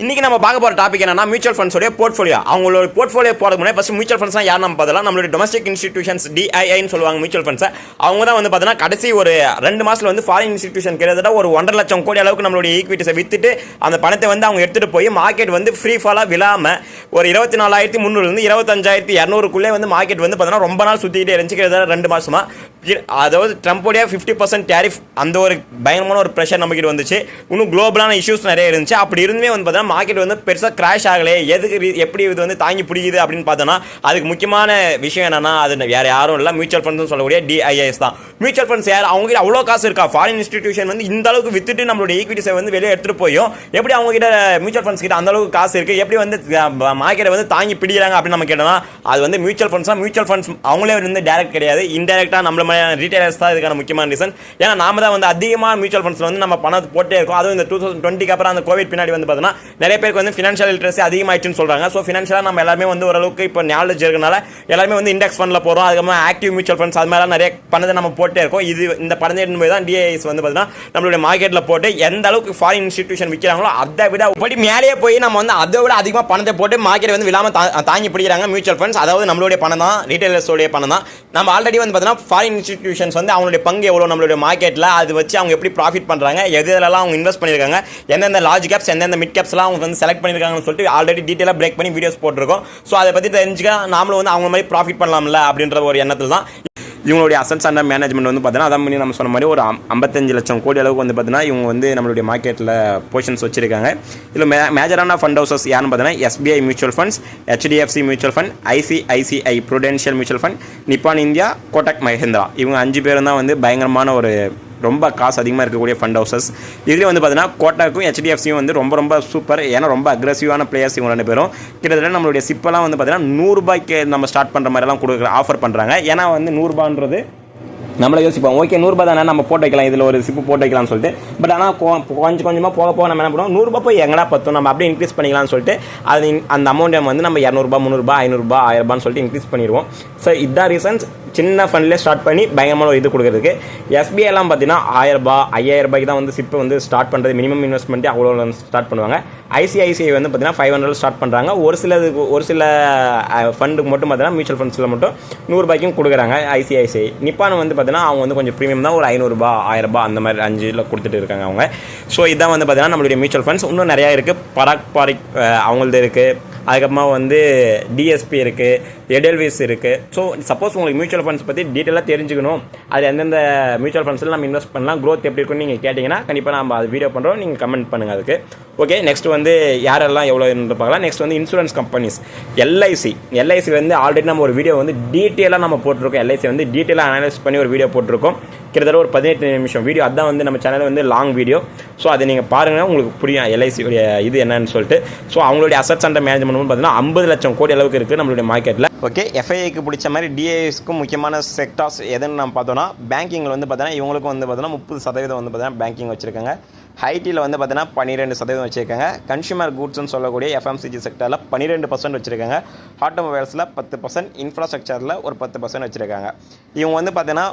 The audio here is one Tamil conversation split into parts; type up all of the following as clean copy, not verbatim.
இன்னைக்கு நம்ம பார்க்க போகிற டாபிக் என்னன்னா மியூச்சுவல் ஃபண்ட்ஸோட போர்ட்ஃபோலியோ. அவங்களோட போர்ட்ஃபோலியோ போகிறதுக்கு முன்னாடி ஃபர்ஸ்ட் மியூச்சுவல் ஃபண்ட்ஸ்லாம் யார் நம்ம பார்த்தலாம், நம்மளோட டொமஸ்டிக் இன்ஸ்டிடியூஷன்ஸ் DIIன்னு சொல்லுவாங்க மியூச்சுவல் ஃபண்ட்ஸை. அவங்க தான் வந்து பார்த்தீங்கன்னா கடைசி ஒரு 2 மாதத்தில் வந்து ஃபாரின் இன்ஸ்டிடியூஷன் கிட்டத்தட்ட ஒரு 1.5 லட்சம் கோடி அளவுக்கு நம்மளுடைய ஈக்விட்டிஸை வித்துட்டு அந்த பணத்தை வந்து அவங்க எடுத்துகிட்டு போய் மார்க்கெட் வந்து ஃப்ரீ ஃபாலாக விழாமல் ஒரு 24,300 25,200க்குள்ளே வந்து மார்க்கெட் வந்து பார்த்தீங்கன்னா ரொம்ப நாள் சுற்றிக்கிட்டே இருந்துச்சு. கிட்டத்தட்ட 2 மாதமாக அதாவது ட்ரம்போடைய 50% டேரிஃப் அந்த ஒரு பயங்கரமான ஒரு ப்ரெஷர் நம்மகிட்ட வந்துச்சு. இன்னும் குளோபலான இஷ்யூஸ் நிறைய இருந்துச்சு. அப்படி இருந்துமே வந்து பார்த்தீங்கன்னா மார்க்கெட் வந்து பெருசாக கிராஷ் ஆகலை. எப்படி இது வந்து தாங்கி பிடிக்குது அப்படின்னு பார்த்தோன்னா அதுக்கு முக்கியமான விஷயம் என்னன்னா அது வேறு யாரும் இல்லை, மியூச்சுவல் ஃபண்ட்ஸ் சொல்லக்கூடிய DIIs தான். மியூச்சுவல் ஃபண்ட்ஸ் யார், அவங்ககிட்ட அவ்வளோ காசு இருக்கா? ஃபாரின் இன்ஸ்டிடியூஷன் வந்து இந்த அளவுக்கு வித்துட்டு நம்மளுடைய ஈக்விட்டிஸை வந்து வெளியே எடுத்துகிட்டு போயும் எப்படி அவங்ககிட்ட மியூச்சுவல் ஃபண்ட்ஸ் கிட்ட அந்த அளவுக்கு காசு இருக்குது, எப்படி வந்து மார்க்கெட்டை வந்து தாங்கி பிடிக்கிறாங்க அப்படின்னு நம்ம கேட்டோம்னா அது வந்து மியூச்சுவல் ஃபண்ட்ஸ் தான். மியூச்சுவல் ஃபண்ட்ஸ் அவங்களே வந்து டேரக்ட் கிடையாது, இன்டெரக்டாக நம்மள ரீட்டைலர்ஸ் தான் இதுக்கான முக்கியமான ரீசன். ஏன்னா நாம தான் வந்து அதிகமாக மியூச்சுவல் ஃபண்ட்ஸில் வந்து நம்ம பணத்தை போட்டே இருக்கோம். அதுவும் இந்த 2020 அப்புறம் அந்த கோவிட் பின்னாடி வந்து பார்த்தோன்னா நிறைய பேருக்கு வந்து ஃபினான்ஷியல் லிட்ரஸி அதிகமாகிடுச்சுன்னு சொல்கிறாங்க. ஸோ ஃபினான்ஷியலாக நம்ம எல்லாருமே வந்து ஓரளவுக்கு இப்போ நாலேஜ் இருக்கனால எல்லாருமே வந்து இண்டெக்ஸ் ஃபண்டில் போகிறோம். அதுக்கப்புறமா ஆக்டிவ் மியூச்சுவல் ஃபண்ட்ஸ் அது மாதிரிலாம் நிறைய பணத்தை நம்ம போட்டே இருக்கோம். இந்த பணத்தை போய் தான் DIIs வந்து பார்த்தீங்கன்னா நம்மளுடைய மார்க்கெட்டில் போட்டு எந்த அளவுக்கு ஃபாரின் இன்ஸ்டிடியூஷன் விற்கிறாங்களோ அதை விட படி மேலேயே போய் நம்ம வந்து அதை விட அதிகமாக பணத்தை போட்டு மார்க்கெட் வந்து விழாமல் தாங்கி பிடிக்கிறாங்க மியூச்சுவல் ஃபண்ட்ஸ். அதாவது நம்மளுடைய பணம் தான், ரீட்டைலர்ஸோடைய பணம் தான். நம்ம ஆல்ரெடி வந்து பார்த்தீங்கன்னா ஃபாரின் இன்ஸ்டிடியூஷன்ஸ் வந்து அவங்களுடைய பங்கு எவ்வளோ நம்மளுடைய மார்க்கெட்டில் அது வச்சு அவங்க எப்படி ப்ராஃபிட் பண்ணுறாங்க, எதுலலாம் அவங்க இன்வெஸ்ட் பண்ணியிருக்காங்க, எந்தெந்த லார்ஜ் கேப்ஸ் எந்தெந்த மிட் கேப்ஸ்லாம் அவங்க வந்து செலக்ட் பண்ணியிருக்காங்கன்னு சொல்லிட்டு ஆல்ரெடி டீட்டெயிலாக பிரேக் பண்ணி வீடியோஸ் போட்டிருக்கோம். ஸோ அதை பற்றி தெரிஞ்சுக்க நாமளும் வந்து அவங்க மாதிரி ப்ராஃபிட் பண்ணலாம்ல அப்படின்ற ஒரு எண்ணத்தில் தான் இவங்களுடைய அசட்ஸ் அண்டர் மேனேஜ்மெண்ட் வந்து பார்த்தீங்கன்னா அதான் பண்ணி நம்ம சொன்ன மாதிரி ஒரு 55 லட்சம் கோடி அளவுக்கு வந்து பார்த்தீங்கன்னா இவங்க வந்து நம்மளுடைய மார்க்கெட்டில் பொசிஷன்ஸ் வச்சிருக்காங்க. இதில் மேஜரான ஃபண்ட் ஹவுசஸ் யாருன்னு பார்த்தீங்கன்னா SBI mutual funds, HDFC mutual fund, ICICI Prudential mutual fund, நிப்பான் இந்தியா, கோட்டக் மஹிந்திரா. இவங்க 5 பேரும் தான் வந்து பயங்கரமான ஒரு ரொம்ப காசு அதிகமாக இருக்கக்கூடிய ஃபண்ட் ஹவுசஸ். இதுலேயும் வந்து பார்த்தீங்கன்னா கோட்டாக்கும் HDFCயும் வந்து ரொம்ப சூப்பர். ஏன்னா ரொம்ப அக்ரெசிவான பிளேயர்ஸ் இவங்க 2 பேரும். கிட்டத்தட்ட நம்மளுடைய சிப்பெல்லாம் வந்து பார்த்தீங்கன்னா 100 ரூபாய்க்கு நம்ம ஸ்டார்ட் பண்ணுற மாதிரிலாம் ஆஃபர் பண்ணுறாங்க. ஏன்னா வந்து 100 ரூபான்றது நம்மளை யோசிப்போம், ஓகே 100 ரூபாய் தானே நம்ம போட்டு வைக்கலாம், இதில் ஒரு சிப்பு போட்டு வைக்கலாம்னு சொல்லிட்டு. பட் ஆனால் கொஞ்சமாக போக நம்ம என்ன பண்ணுவோம், 100 ரூபாய் போய் எங்கடா பத்தும், நம்ம அப்படியே இன்க்ரீஸ் பண்ணிக்கலாம்னு சொல்லிட்டு அது அந்த அமௌண்ட்டை வந்து நம்ம 200 ரூபாய் 300 ரூபாய் 500 ரூபாய் 1000 ரூபான்னு சொல்லிட்டு இன்க்ரீஸ் பண்ணிடுவோம். ஸோ இதான் ரீசன்ஸ் சின்ன ஃபண்ட்லேயே ஸ்டார்ட் பண்ணி பயங்கரமான ஒரு இது கொடுக்குறதுக்கு. SBI எல்லாம் பார்த்தீங்கன்னா 1000 ரூபாய் 5000 ரூபாய்க்கு தான் வந்து சிப்பு வந்து ஸ்டார்ட் பண்ணுறது, மினிமம் இன்வெஸ்ட்மெண்ட்டே அவ்வளோ ஸ்டார்ட் பண்ணுவாங்க. ICICI வந்து பார்த்தீங்கன்னா 500 ஸ்டார்ட் பண்ணுறாங்க. ஒரு சில ஃபண்டுக்கு மட்டும் பார்த்தீங்கன்னா மியூச்சுவல் ஃபண்ட்ஸில் மட்டும் 100 ரூபாய்க்கும் கொடுக்குறாங்க ICICI. நிப்பான் வந்து பார்த்தீங்கன்னா அவங்க வந்து கொஞ்சம் ப்ரீமியம் தான், ஒரு 500 ரூபாய் 1000 ரூபாய் அந்த மாதிரி 5 கொடுத்துட்டு இருக்காங்க அவங்க. ஸோ இதான் வந்து பார்த்தீங்கன்னா நம்மளுடைய மியூச்சுவல் ஃபண்ட்ஸ். இன்னும் நிறையா இருக்குது. பராக் அவங்களது இருக்குது. அதுக்கப்புறமா வந்து DSP இருக்குது, எடெல்விஸ் இருக்குது. ஸோ சப்போஸ் உங்களுக்கு மியூச்சுவல் ஃபண்ட்ஸ் பற்றி டீட்டெயிலாக தெரிஞ்சுக்கணும், அது எந்தெந்த மியூச்சுவல் ஃபண்ட்ஸில் நம்ம இன்வெஸ்ட் பண்ணலாம், க்ரோத் எப்படி இருக்குன்னு நீங்கள் கேட்டிங்கன்னா கண்டிப்பாக நம்ம அது வீடியோ பண்ணுறோம், நீங்கள் கமெண்ட் பண்ணுங்கள் அதுக்கு. ஓகே, நெக்ஸ்ட் வந்து யாரெல்லாம் எவ்வளோ இருந்து பார்க்கலாம். நெக்ஸ்ட் வந்து இன்சூரன்ஸ் கம்பெனிஸ். LIC வந்து ஆல்ரெடி நம்ம ஒரு வீடியோ வந்து டீட்டெயிலாக நம்ம போட்டிருக்கோம். LIC வந்து டீட்டெயிலாக அனலைஸ் பண்ணி ஒரு வீடியோ போட்டிருக்கோம். கிட்டத்தட்ட ஒரு 18 நிமிஷம் வீடியோ. அதுதான் வந்து நம்ம சேனல் வந்து லாங் வீடியோ. ஸோ அதை நீங்கள் பாருங்கள், உங்களுக்கு புரியும் LIC உடைய இது என்னன்னு சொல்லிட்டு. ஸோ அவங்களுடைய அசட்ஸ் அண்டர் மேனேஜ்மெண்ட் பார்த்தீங்கன்னா 50 லட்சம் கோடி அளவுக்கு இருக்குது நம்மளுடைய மார்க்கெட்டில். ஓகே, FIIக்கு பிடிச்ச மாதிரி DIIஸ்க்கும் முக்கியமான செக்டார்ஸ் எதுன்னு நம்ம பார்த்தோன்னா பேங்கிங்கில் வந்து பார்த்தீங்கன்னா இவங்களுக்கும் வந்து பார்த்தீங்கன்னா 30% வந்து பார்த்தீங்கன்னா பேங்கிங் வச்சுருக்காங்க. ஐடியில் வந்து பார்த்தீங்கன்னா 12% வச்சுருக்காங்க. கன்சியூமர் குட்ஸ்ன்னு சொல்லக்கூடிய FMCG செக்டரில் 12% வச்சுருக்காங்க. ஆட்டோமொபைல்ஸில் 10%, இன்ஃப்ராஸ்ட்ரக்சரில் ஒரு 10% வச்சுருக்காங்க. இவங்க வந்து பார்த்தீங்கன்னா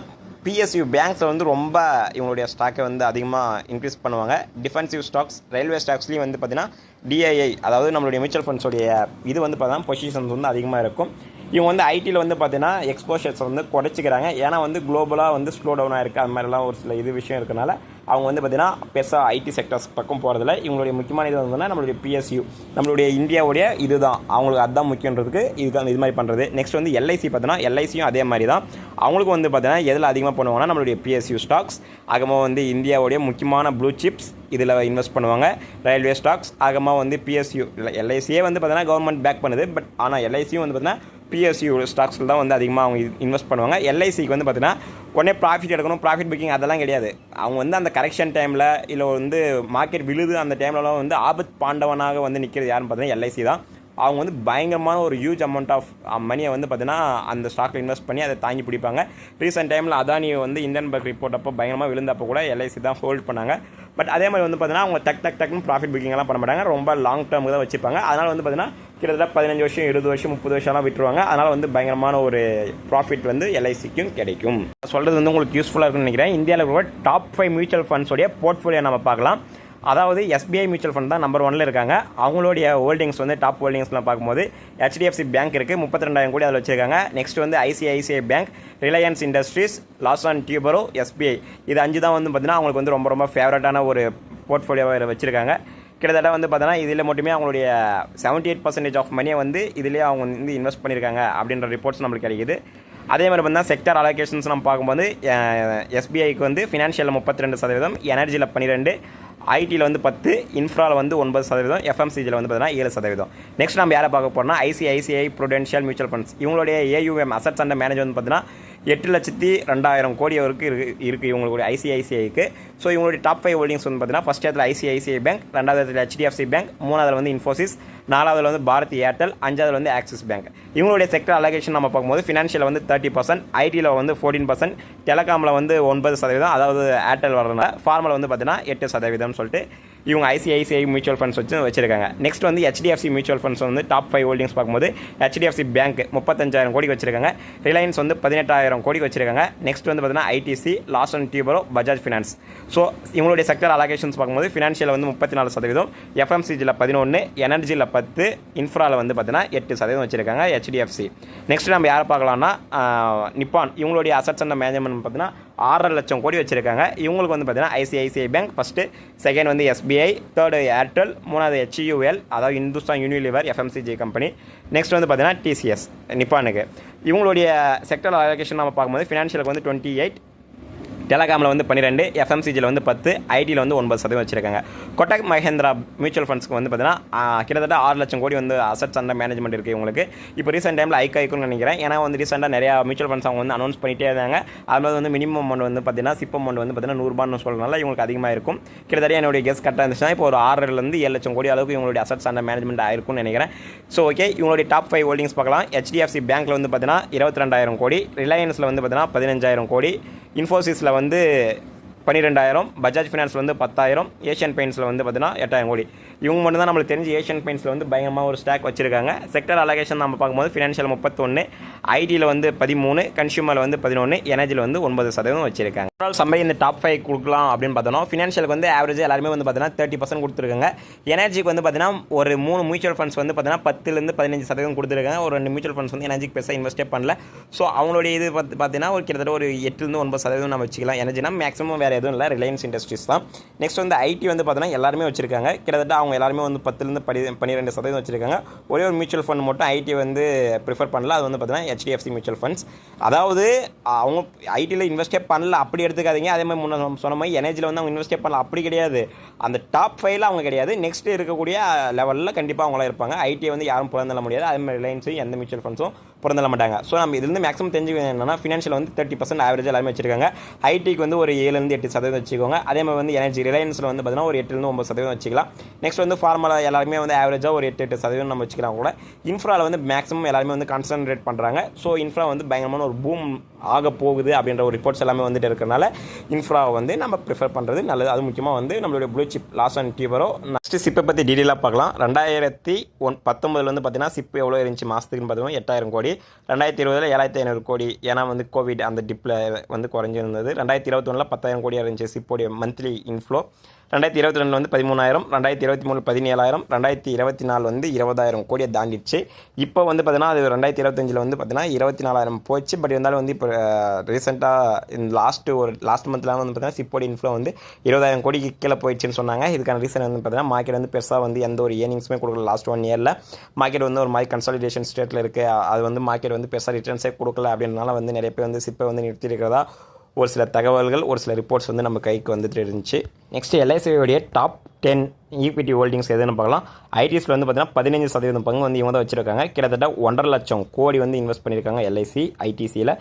PSU பேங்க்ஸில் வந்து ரொம்ப இவங்களுடைய ஸ்டாக்கை வந்து அதிகமாக இன்க்ரீஸ் பண்ணுவாங்க. டிஃபென்சிவ் ஸ்டாக்ஸ், ரயில்வே ஸ்டாக்ஸ்லேயும் வந்து பார்த்தீங்கன்னா DII அதாவது நம்மளுடைய மியூச்சுவல் ஃபண்ட்ஸோடைய இது வந்து பார்த்தீங்கன்னா பொசிஷன்ஸ் வந்து அதிகமாக இருக்கும். இவங்க வந்து ஐடியில் வந்து பார்த்தீங்கன்னா எக்ஸ்போஷர்ஸ் வந்து குறைச்சிக்கிறாங்க. ஏன்னா வந்து குளோபலாக வந்து ஸ்லோ டவுன் ஆகிருக்கு, அது மாதிரிலாம் ஒரு சில விஷயம் இருக்கனால அவங்க வந்து பார்த்தீங்கன்னா பெருசாக ஐடி செக்டர்ஸ் பக்கம் போகிறதில்ல. இவங்களுடைய முக்கியமான இது வந்து நம்மளுடைய PSU நம்மளுடைய இந்தியாவுடைய இதுதான், அவங்களுக்கு அதுதான் முக்கியன்றதுக்கு இதுதான் இது மாதிரி பண்ணுறது. நெக்ஸ்ட் வந்து LIC பார்த்தீங்கன்னா LICயும் அதே மாதிரி தான். அவங்களுக்கும் வந்து பார்த்தீங்கன்னா எதில் அதிகமாக பண்ணுவாங்கன்னா நம்மளுடைய PSU ஸ்டாக்ஸ், ஆகமாக வந்து இந்தியாவுடைய முக்கியமான ப்ளூ சிப்ஸ் இதில் இன்வெஸ்ட் பண்ணுவாங்க. ரயில்வே ஸ்டாக்ஸ், ஆகமாக வந்து PSU LICயே வந்து பார்த்தீங்கன்னா கவர்மெண்ட் பேக் பண்ணுது. பட் ஆனால் LICயும் வந்து பார்த்தீங்கன்னா PSU ஸ்டாக்ஸில் தான் வந்து அதிகமாக அவங்க இன்வெஸ்ட் பண்ணுவாங்க. LICக்கு வந்து பார்த்தீங்கன்னா உடனே ப்ராஃபிட் எடுக்கணும், ப்ராஃபிட் புக்கிங் அதெல்லாம் கிடையாது. அவங்க வந்து அந்த கரெக்ஷன் டைமில் இல்லை வந்து மார்க்கெட் விழுது அந்த டைம்லலாம் வந்து ஆபத் பாண்டவனாக வந்து நிற்கிறது யாருன்னு பார்த்தீங்கன்னா LIC தான். அவங்க வந்து பயங்கரமான ஒரு ஹியூஜ் அமௌண்ட் ஆஃப் மணியை வந்து பார்த்தீங்கன்னா அந்த ஸ்டாக்கில் இன்வெஸ்ட் பண்ணி அதை தாங்கி பிடிப்பாங்க. ரீசெண்ட் டைமில் அதானி வந்து இந்தியன் பேங்க் ரிப்போர்ட் அப்போ பயங்கரமாக விழுந்தப்போ கூட LIC தான் ஹோல்ட் பண்ணாங்க. பட் அதே மாதிரி வந்து பார்த்தீங்கன்னா அவங்க டக்குன்னு ப்ராஃபிட் புக்கிங்லாம் பண்ண மாட்டாங்க, ரொம்ப லாங் டேர்முக்கு தான் வச்சுப்பாங்க. அதனால் வந்து பார்த்தீங்கன்னா கிட்டத்தட்ட 15 வருஷம் 20 வருஷம் 30 வருஷம்லாம் விட்டுருவாங்க. அதனால் வந்து பயங்கரமான ஒரு ப்ராஃபிட் வந்து LICக்கும் கிடைக்கும். சொல்கிறது வந்து உங்களுக்கு யூஸ்ஃபுல்லாக இருக்குன்னு நினைக்கிறேன். இந்தியாவில் இருக்கிற டாப் 5 மியூச்சுவல் ஃபண்ட்ஸோடைய போர்ட்ஃபோலியோ நம்ம பார்க்கலாம். அதாவது எஸ்பிஐ மியூச்சுவல் ஃபண்ட் தான் நம்பர் 1ல் இருக்காங்க. அவங்களுடைய ஹோல்டிங்ஸ் வந்து டாப் ஹோல்டிங்ஸ்லாம் பார்க்கும்போது HDFC பேங்க் இருக்குது, 32,000 கோடி அதில் வச்சுருக்காங்க. நெக்ஸ்ட் வந்து ICICI bank, Reliance Industries, Larsen Toubro, SBI. இது 5 தான் வந்து பார்த்தீங்கன்னா அவங்களுக்கு வந்து ரொம்ப ரொம்ப ஃபேவரட்டான ஒரு போர்ட்ஃபோலியோவை வச்சுருக்காங்க. கிட்டத்தட்ட வந்து பார்த்தோன்னா இதில் மட்டுமே அவங்களுடைய 78% ஆஃப் மணியை வந்து இதிலே அவங்க வந்து இன்வெஸ்ட் பண்ணியிருக்காங்க அப்படின்ற ரிப்போர்ட்ஸ் நம்மளுக்கு கிடைக்குது. அதே மாதிரி பார்த்தீங்கன்னா செக்டர் அலோகேஷன்ஸ் நம்ம பார்க்கும்போது SBIக்கு வந்து ஃபினான்ஷியலில் 32%, எனர்ஜியில் 12%, ஐடியில் வந்து 10%, இன்ஃப்ராவில் வந்து 9%, FMCGயில் வந்து பார்த்தீங்கன்னா 7%. நெக்ஸ்ட் நம்ம யாரை பார்க்க போகிறோம்னா ICICI ப்ரூடென்ஷியல் மியூச்சுவல் ஃபண்ட்ஸ். இவங்களுடைய AUM அசட்ஸ் அண்டர் மேனேஜ் வந்து பார்த்தீங்கன்னா 8,02,000 கோடி வரைக்கும் இருக்குது இவங்களுடைய ICICIக்கு. ஸோ இவங்களுடைய டாப் 5 ஹோல்டிங்ஸ் வந்து பார்த்தீங்கன்னா ஃபஸ்ட் இடத்துல ICICI பேங்க், 2வது இடத்துல HDFC பேங்க், 3வது வந்து இன்ஃபோசிஸ், 4வதுல வந்து பாரதி ஏர்டெல், 5வது வந்து ஆக்சிஸ் பேங்க். இவங்களுடைய செக்டர் அலோகேஷன் நம்ம பார்க்கும்போது ஃபினான்ஷியலில் வந்து 30%, ஐடியில் வந்து 14%, டெலகாமில் வந்து 9%, அதாவது ஏர்டெல் வரதுனால, ஃபார்மில் வந்து பார்த்தீங்கன்னா 8% சொல்லிட்டு இவங்க ICICI மியூச்சுவல் ஃபண்ட்ஸ் வச்சுருக்காங்க. நெக்ஸ்ட் வந்து HDFC மியூச்சுவல் ஃபண்ட்ஸ் வந்து டாப் 5 ஹோல்டிங்ஸ் பார்க்கும்போது HDFC பேங்க் 35,000 கோடி வச்சிருக்காங்க, ரிலையன்ஸ் வந்து 18,000 கோடி வச்சிருக்காங்க. நெக்ஸ்ட் வந்து பார்த்தீங்கன்னா ITC, Larsen Toubro, Bajaj finance. So இவங்களுடைய செக்டர் அலோகேஷன்ஸ் பார்க்கும்போது ஃபினான்ஷியலில் வந்து 34%, FMCGயில் 11%, எனர்ஜியில் 10%, இன்ஃப்ராவில் வந்து பார்த்தீங்கன்னா 8% வச்சிருக்காங்க HDFC. நெக்ஸ்ட் நம்ம யாரை பார்க்கலாம்னா நிப்பான். இவங்களுடைய அசட்ஸ் அண்ட் மேனேஜ்மெண்ட் பார்த்தீங்கன்னா 6.5 லட்சம் கோடி வச்சிருக்காங்க. இவங்களுக்கு வந்து பார்த்தீங்கன்னா ICICI பேங்க் ஃபஸ்ட்டு, செகண்ட் வந்து SBI, தேர்டு ஏர்டெல், 3வது HUL, அதாவது Hindustan Unilever FMCG company. Next வந்து பார்த்தீங்கன்னா TCS நிப்பானுக்கு. இவங்களுடைய செக்டர் அலோகேஷன் நம்ம பார்க்கும்போது ஃபினான்ஷியலுக்கு வந்து 28%, டெலகாமில் வந்து 12%, FMCGயில் வந்து 10%, ஐடியில் வந்து 9% வச்சிருக்காங்க. கொட்டக் மஹேந்திரா மியூச்சுவல் ஃபண்ட்ஸ்க்கு வந்து பார்த்தீங்கன்னா கிட்டத்தட்ட 6 லட்சம் கோடி வந்து அசட்ஸ் அண்டர் மேனேஜ்மெண்ட் இருக்குது இவங்களுக்கு. இப்போ ரீசெண்ட் டைமில் ஐக்குன்னு நினைக்கிறேன். ஏன்னா வந்து ரீசெண்டாக நிறையா மியூச்சுவல் ஃபண்ட்ஸ் அவங்க வந்து அனௌன்ஸ் பண்ணிகிட்டே இருந்தாங்க. அது வந்து மினிமம் அமௌண்ட் வந்து பார்த்தீங்கன்னா சிப் அமௌண்ட் வந்து பார்த்தீங்கன்னா 100 ரூபான்னு சொல்கிறதுனால இவங்களுக்கு அதிகமாக இருக்கும். கிட்டத்தட்ட என்னுடைய கெஸ் கரெக்டாக இருந்துச்சுன்னா இப்போ ஒரு 6லேருந்து 7 லட்சம் கோடி அளவுக்கு இவங்களுடைய அசட்ஸ் அண்டர் மேனேஜ்மெண்ட் ஆயிருக்கும்னு நினைக்கிறேன். ஸோ ஓகே, இவங்களுடைய டாப் 5 ஹோல்டிங்ஸ் பார்க்கலாம். HDFC பேங்க்கில் வந்து பார்த்தீங்கன்னா 22,000 கோடி, ரிலையன்ஸில் வந்து பார்த்தீங்கன்னா 15,000 கோடி, இன்ஃபோசிஸில் வந்து 12,000, பஜாஜ் ஃபினான்ஸில் வந்து 10,000, ஏஷியன் பெயிண்ட்ஸில் வந்து பார்த்தீங்கன்னா 8,000 கோடி. இவங்க மட்டும் தான் நம்மளுக்கு தெரிஞ்சு ஏஷியன் பெயிண்ட்ஸில் வந்து பயங்கரமாக ஒரு ஸ்டாக் வச்சிருக்காங்க. செக்டர் அலோகேஷன் நம்ம பார்க்கும்போது ஃபினான்ஷியல் 31%, ஐடியில் வந்து 13%, கன்சியூமரில் வந்து 11%, எனர்ஜியில் வந்து 9% வச்சிருக்காங்க. சம்பளம் இந்த டாப் 5 கொடுக்கலாம் அப்படின்னு பார்த்தோம்னா ஃபினான்ஷியலுக்கு வந்து ஆவரேஜ் எல்லாருமே வந்து பார்த்தீங்கன்னா 30% கொடுத்துருக்காங்க. எனர்ஜிக்கு வந்து பார்த்தீங்கன்னா ஒரு 3 மியூச்சுவல் ஃபண்ட்ஸ் வந்து பார்த்தீங்கன்னா 10லேருந்து 15% கொடுத்துருக்காங்க. ஒரு 2 மியூச்சுவல் ஃபண்ட்ஸ் வந்து எனர்ஜிக்கு பெருசாக இன்வெஸ்டே பண்ணல. ஸோ அவங்களுடைய இது பார்த்தீங்கன்னா ஒரு கிட்டத்தட்ட ஒரு 8லேருந்து 9% நம்ம வச்சுக்கலாம். எனர்ஜினா மேக்ஸிமம் வேறு எதுவும் இல்லை, ரிலையன்ஸ் இண்டஸ்ட்ரீஸ் தான். நெக்ஸ்ட் வந்து ஐடி வந்து பார்த்தீங்கன்னா எல்லாருமே வச்சிருக்காங்க. கிட்டத்தட்ட அவங்க எல்லாருமே வந்து 10லேருந்து 12% வச்சிருக்காங்க. ஒரே ஒரு மியூச்சுவல் ஃபண்ட் மட்டும் ஐடி வந்து ப்ரிஃபர் பண்ணல, அது வந்து பார்த்தீங்கன்னா HDFC மியூச்சுவல் ஃபண்ட்ஸ். அதாவது அவங்க ஐடியில் இன்வெஸ்டே பண்ணல அப்படி எடுத்துக்காதீங்க. அதே மாதிரி முன்ன சொன்ன மாதிரி எனர்ஜியில் வந்து அவங்க இன்வெஸ்டே பண்ணல அப்படி கிடையாது. அந்த டாப் 5ல் அவங்க கிடையாது. நெக்ஸ்ட் இருக்கக்கூடிய லெவலில் கண்டிப்பாக அவங்களாம் இருப்பாங்க. ஐடியை வந்து யாரும் புறந்தள்ள முடியாது. அதே மாதிரி ரிலையன்ஸும் எந்த மியூச்சுவல் ஃபண்ட்ஸும் புறந்தள்ள மாட்டாங்க. ஸோ நம்ம இதுலேருந்து மேக்ஸிமம் தெரிஞ்சுக்க என்னன்னா ஃபினான்ஷியல் வந்து 30% ஆவரேஜ் எல்லாமே வச்சிருக்காங்க. ஐடிக்கு வந்து ஒரு 7லேருந்து 8% வச்சுக்கோங்க. அதே மாதிரி வந்து எனர்ஜி ரிலையன்ஸில் வந்து பார்த்தீங்கன்னா ஒரு 8லேருந்து 9% வச்சுக்கலாம். நெக்ஸ்ட் வந்து ஃபார்மலா எல்லாருமே வந்து ஆவரேஜாக ஒரு 8% நம்ம வச்சுக்கலாம் கூட. இன்ஃப்ராவில் வந்து மேக்ஸிமம் எல்லாருமே வந்து கான்சன்ட்ரேட் பண்ணுறாங்க. ஸோ இன்ஃப்ரா வந்து பயங்கரமான ஒரு பூம் ஆக போகுது அப்படின்ற ஒரு ரிப்போர்ட்ஸ் எல்லாமே வந்துட்டு இருக்கிறனால இன்ஃப்ராவை வந்து நம்ம ப்ரிஃபர் பண்ணுறது நல்லது. அது முக்கியமாக வந்து நம்மளுடைய ப்ளூ சிப் லார்சன் டியூபரோ. நெக்ஸ்ட் சிப்பை பற்றி டீட்டெயிலாக பார்க்கலாம். 2019 வந்து பார்த்தீங்கன்னா சிப் எவ்வளோ இருந்துச்சு மாதத்துக்குன்னு பார்த்தீங்கன்னா 8,000 கோடி. 2020 7,500 கோடி. ஏன்னா வந்து கோவிட் அந்த டிப்பில் வந்து குறைஞ்சிருந்தது. 2021 10,000 கோடியாக இருந்துச்சு சிப்போடைய மந்த்லி இன்ஃப்ளோ. 2022 வந்து 13,000, 2023 17,000, 2024 வந்து 20,000 கோடியை தாண்டிடுச்சு. இப்போ வந்து பார்த்தீங்கன்னா அது 2025 வந்து பார்த்தீங்கன்னா 24,000 போச்சு. பட் இருந்தாலும் வந்து இப்போ ரீசெண்டாக இந்த லாஸ்ட் மந்த்லாம் வந்து பார்த்தீங்கன்னா சிப்போட இன்ஃப்ளோ வந்து 20,000 கோடிக்கு கீழே போயிடுச்சுன்னு சொன்னாங்க. இதுக்கான ரீசன் வந்து பார்த்தீங்கன்னா மார்க்கெட் வந்து பெருசாக வந்து எந்த ஒரு ஏர்னிங்ஸுமே கொடுக்கல. லாஸ்ட் 1 இயரில் மார்க்கெட் வந்து ஒரு மாதிரி கன்சாலிடேஷன் ஸ்டேட்டில் இருக்குது. அது வந்து மார்க்கெட் வந்து பெருசாக ரிட்டர்ன்ஸே கொடுக்கல. அப்படின்றனால வந்து நிறைய பேர் வந்து சிப்பை வந்து நிறுத்தியிருக்கிறதா ஒரு சில தகவல்கள், ஒரு சில ரிப்போர்ட்ஸ் வந்து நம்ம கைக்கு வந்துட்டு இருந்துச்சு. நெக்ஸ்ட்டு LICயோடைய டாப் 10 ஈக்விட்டி ஹோல்டிங்ஸ் எதுன்னு பார்க்கலாம். ஐடிஸில் வந்து பார்த்தீங்கன்னா 15% பங்கு வந்து இவங்க தான் வச்சுருக்காங்க. கிட்டத்தட்ட 1.5 லட்சம் கோடி வந்து இன்வெஸ்ட் பண்ணியிருக்காங்க LIC ஐடிசியில்.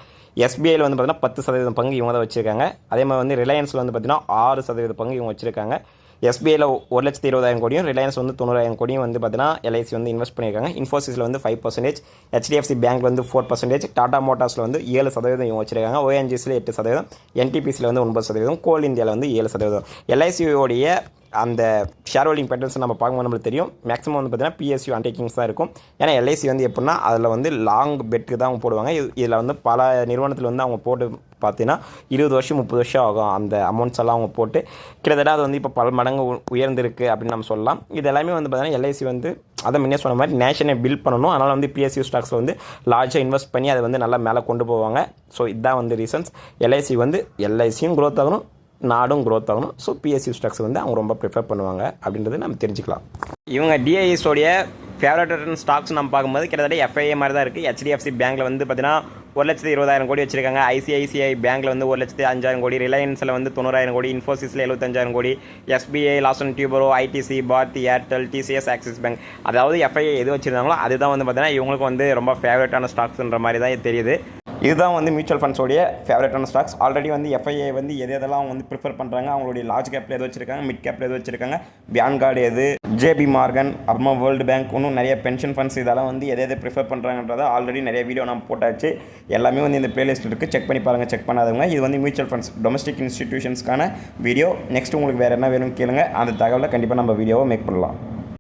SBIயில் வந்து பார்த்தீங்கன்னா 10% பங்கு இவங்க தான் வச்சுருக்காங்க. அதே மாதிரி வந்து ரிலையன்ஸில் வந்து பார்த்தீங்கன்னா 6% பங்கு இவங்க வச்சுருக்காங்க. SBIயில் 1,20,000 கோடியும், ரிலையன்ஸ் வந்து 90,000 கோடியும் வந்து பார்த்தீங்கன்னா LIC வந்து இன்வெஸ்ட் பண்ணியிருக்காங்க. இன்ஃபோசிஸில் வந்து 5%, HDFC பேங்க் வந்து 4%, டாடா மோட்டார்ஸில் வந்து 7% இவங்க வச்சுருக்காங்க. ONGCயில் 8%, NTPCயில் வந்து 9%, கோல் இந்தியாவில் வந்து 7%. LICயோடைய அந்த ஷேர் ஹோல்டிங் பேட்டர்ன்ஸ் நம்ம பார்க்கும்போது நம்மளுக்கு தெரியும். மேக்ஸிமம் வந்து பார்த்தீங்கன்னா பிஎஸ்யூ அண்டர்டேக்கிங்ஸ் தான் இருக்கும். ஏன்னா எல்ஐசி வந்து எப்படின்னா அதில் வந்து லாங் பெட்டுக்கு தான் அவங்க போடுவாங்க. இதில் வந்து பல நிறுவனத்தில் வந்து அவங்க போட்டு பார்த்தீங்கன்னா 20 வருஷம் 30 வருஷம் ஆகும். அந்த அமௌண்ட்ஸ் எல்லாம் அவங்க போட்டு கிட்டத்தட்ட அது வந்து இப்போ பல மடங்கு உயர்ந்திருக்கு அப்படின்னு நம்ம சொல்லலாம். இது எல்லாமே வந்து பார்த்தீங்கன்னா எல்ஐசி வந்து அதை முன்னே சொன்ன மாதிரி நேஷனை பில்ட் பண்ணணும். அதனால் வந்து பிஎஸ்யூ ஸ்டாக்ஸில் வந்து லார்ஜாக இன்வெஸ்ட் பண்ணி அதை வந்து நல்லா மேலே கொண்டு போவாங்க. ஸோ இதுதான் வந்து ரீசன்ஸ். எல்ஐசியும் க்ரோத் ஆகணும், நாடும் க்ரோத் ஆகணும். ஸோ பிஎஸ்யூ ஸ்டாக்ஸ் வந்து அவங்க ரொம்ப ப்ரிஃபர் பண்ணுவாங்க அப்படின்றது நம்ம தெரிஞ்சுக்கலாம். இவங்க டிஐஎஸோடைய ஃபேவரட் ஸ்டாக்ஸ் நம்ம பார்க்கும்போது கிட்டத்தட்ட எஃப்ஐஏ மாதிரி தான் இருக்குது. HDFC பேங்க்கில் வந்து பார்த்தீங்கன்னா 1,20,000 கோடி வச்சிருக்காங்க. ICICI பேங்க்கில் வந்து 1,05,000 கோடி, ரிலையன்ஸில் வந்து 90,000 கோடி, இன்ஃபோசிஸில் 75,000 crore, SBI, Larsen Toubro, ITC, Bharti Airtel, TCS, Axis bank, அதாவது எஃப்ஐஏ எது வச்சுருந்தாங்களோ அதுதான் வந்து பார்த்தீங்கன்னா இவங்களுக்கு வந்து ரொம்ப ஃபேவரட்டான ஸ்டாக்ஸ்ன்ற மாதிரி தான் தெரியுது. இதுதான் வந்து மியூச்சுவல் ஃபண்ட்ஸோடைய ஃபேவரட்டான ஸ்டாக்ஸ். ஆல்ரெடி வந்து எஃப்ஐஏ வந்து எதெல்லாம் அவங்க வந்து ப்ரிஃபர் பண்ணுறாங்க, அவங்களுடைய லார்ஜ் கேப்பில் எது வச்சிருக்காங்க, மிட் கேப்பில் எது வச்சிருக்காங்க, பியான்கார்டு எது, JB மார்கன், அப்புறமா வேர்ல்டு பேங்க், இன்னும் நிறைய பென்ஷன் ஃபண்ட்ஸ் இதெல்லாம் வந்து எதை ப்ரிஃபர் பண்ணுறாங்கன்றதை ஆல்ரெடி நிறைய வீடியோ நம்ம போட்டாச்சு. எல்லாமே வந்து இந்த பிளேலிஸ்ட் இருக்குது, செக் பண்ணி பாருங்கள். செக் பண்ணாதவங்க இது வந்து மியூச்சுவல் ஃபண்ட்ஸ் டொமஸ்டிக் இன்ஸ்டிடியூஷன்ஸ்க்கான வீடியோ. நெக்ஸ்ட் உங்களுக்கு வேறு என்ன வேணும்னு கேளுங்க, அந்த தகவலை கண்டிப்பாக நம்ம வீடியோவை மேக் பண்ணலாம்.